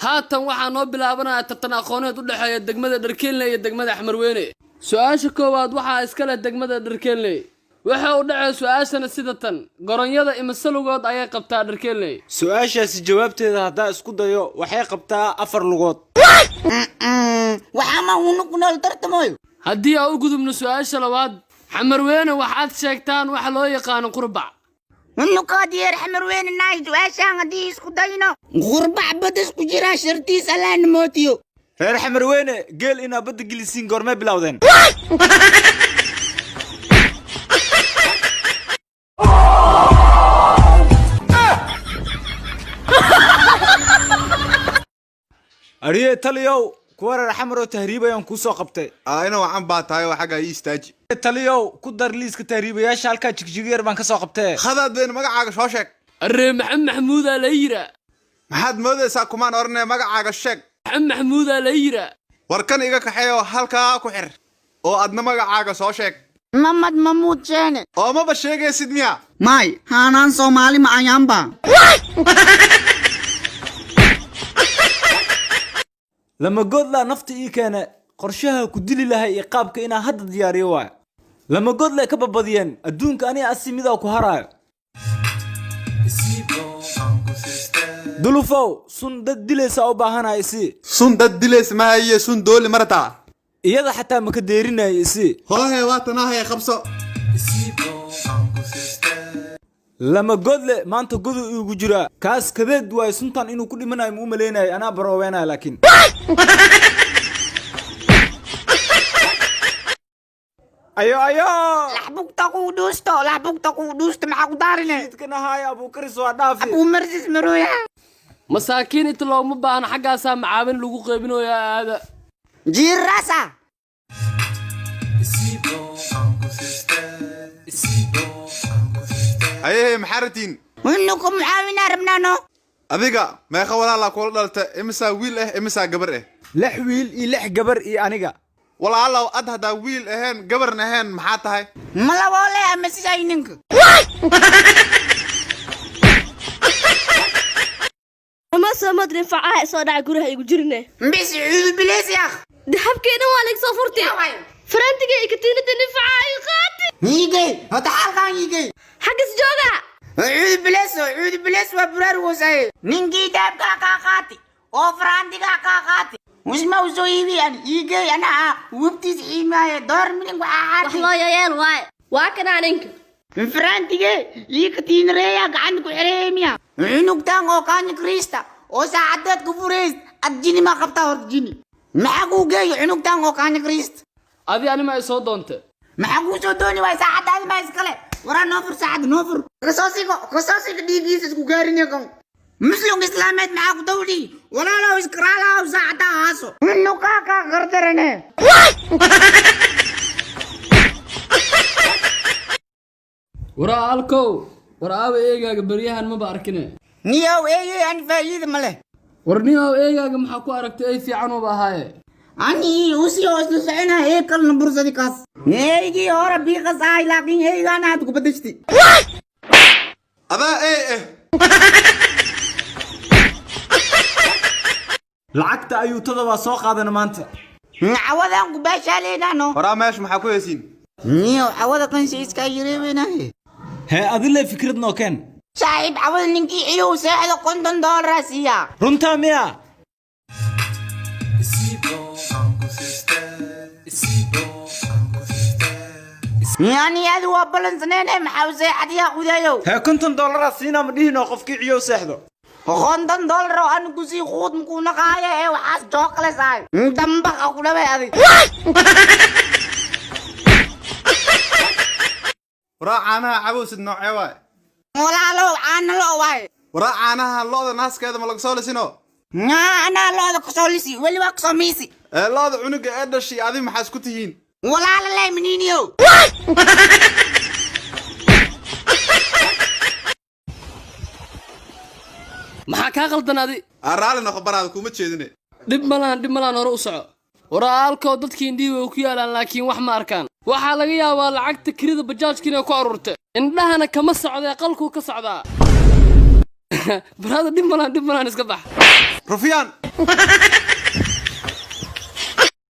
haatan waxaa noo bilaabanaya tartan aqooneed u dhaxeeya degmada Dharkeenley iyo degmada Xamarweyne su'aasha koowaad waxaa iska leh degmada Dharkeenley waxa uu dhacay su'aashana sida tan goronyada imsalugood ayay qabtaa Dharkeenley su'aashaasi jawaabteeda hadaa isku dayo waxay qabtaa 4 lugood waxa ma uu ku nool tartamoyo haddii aan u gudubno su'aasha labaad Xamarweyne waxaad sheegtaan waxa loo yaqaan qurbac قادير حمروين النايد واشان غادي اسكو داينو غربع بد اسكو جيرا شرتيس الان موتيو reer Xamarweyne geel ina bad gilisiin goorma bilawdeen ariye taliyow kuwa reer Xamaro tahriibayaan ku soo qabtay ina waxaan baatahay oo xaga istaaji taliyow ku dar liiska tahriibayaasha halka jigjigeer baan ka soo qabtay khadaad been magacaaga soo sheeg arre maxamuud la yira maxaad moodaysaa kumaan ornay magacaaga sheeg maxamuud la yira warkan iga kaxeeyo halka ku xir oo adna magacaaga soo sheeg محمد محمود جاني oo ma ba sheegaysid miya ماي هانان صومالي ما ايامبا lama god la nafta ii keena qorshaha ku dili lahay qaabka ina hadda diyaariyo waa lama god la ka babadiyeen adduunka aniga asimida ku haraayo dulufow sun dad dilaysa u baahanay si sun dad dilays ma haye sun dooli marata iyada xataa ma ka deerinay si hoohe waatanahay qabso lama god le maanta godu ugu jira kaas kadeed way suntan inuu ku dhimanayo ma u maleynay ana barooweena laakiin ayo لحبوك تقو دوستو معاك دارنا kana haya abu karis waa dhaafi ابو مرسس مرويا masaakiin inta looma baahna xaggaasa macaabin lagu qaybinayo aada جير راسا haye maxaratiin وانكم معاونا ربنانو adiga meeqa walaala kula dhalta imisa wiil imisa gabar lix wiil iyo lix gabar iyo aniga walaalaw ad hadaa wiil ahayn gabarna ahayn maxaa tahay ملا ولا مسجاينك ما سمد نفعها صدع جرها يجرنا بس عيد بليس يا اخ دحب كده والك صفرتي فرنتك كتير نفعها يقاتي يجي هتعال كان يجي حق سجوجا عيد بليس وبرار وساي نينجي داب كاكاتي او فرانتي كاكاتي مش موزوي يعني يجي انا وبتي زعيمه دور من وعاتي والله يا يال واي واكن عنك فرانتي يكتين ريا عندك حريميا عنك تانغو كان كريستا او ساعدت كفوريست الجيني ما قبطا ورجيني معاكو جاي عنك تانغو كان كريست adi anima ay soo doonta معاكو سودوني واي ساعد هذا ما يسكله ورا نوفر ساعد نوفر قصاصي ديجيس اسكو غارينيكم مسلم اسلامات معاكو دولي ولا لو اسكرالا وساعدها هاسو انو كاكا غردرني waraalkow waraawe eegaaga baryahan ma ba arkine نيو ايه ان فايد مله warniyow eegaaga maxaa ku aragtay ay fiican u bahaaye اني وسي وصل سعينا هيك البورصه دي كاس هيجي هورا بيقص هاي لكن هيك انا هتكو بدشتي adaa lacagta ayuu toddoba soo qaadan maanta عوضان كباش علينا نو waraa meesh maxaa ku heesiin نيو عوضا كان شيء اسكايري وينه hee adile fikrad noo keen صاحب عوض نكي حلو ساعد كنتن دول راسيا runtaa miya يعني هذا هو بلنس نينه محاوسه حديا خدايو hee $50 siina ma dhihino qofkii ciyo seexdo كنتن دول رو ان كسي خود مكونا قايا ايه وحاس جوكله ساي دمبق اقول بي ادي waraa caanaha cabowsid noocee waay ولا لو انا لو واي waraa caanaha looda naaskeeda ma laga soo lisino انا لو كسوليسي ولي وكسوميسي looda cunuga ee dhashay adi maxaa isku tihiin ولا لا منينيو maxaa kaa qaldanaaday raali noqo baraada kuma jeedine dhib malaan hore u soco waraalkow dadkii indhihi way ku yaalaan laakiin wax ma arkaan waxaa laga yaabaa lacagta kirida bajaajka inay ku ururtay indhahana kama socdee qalkuu ka socdaa baraada dhib malaan iska bax rufyaan له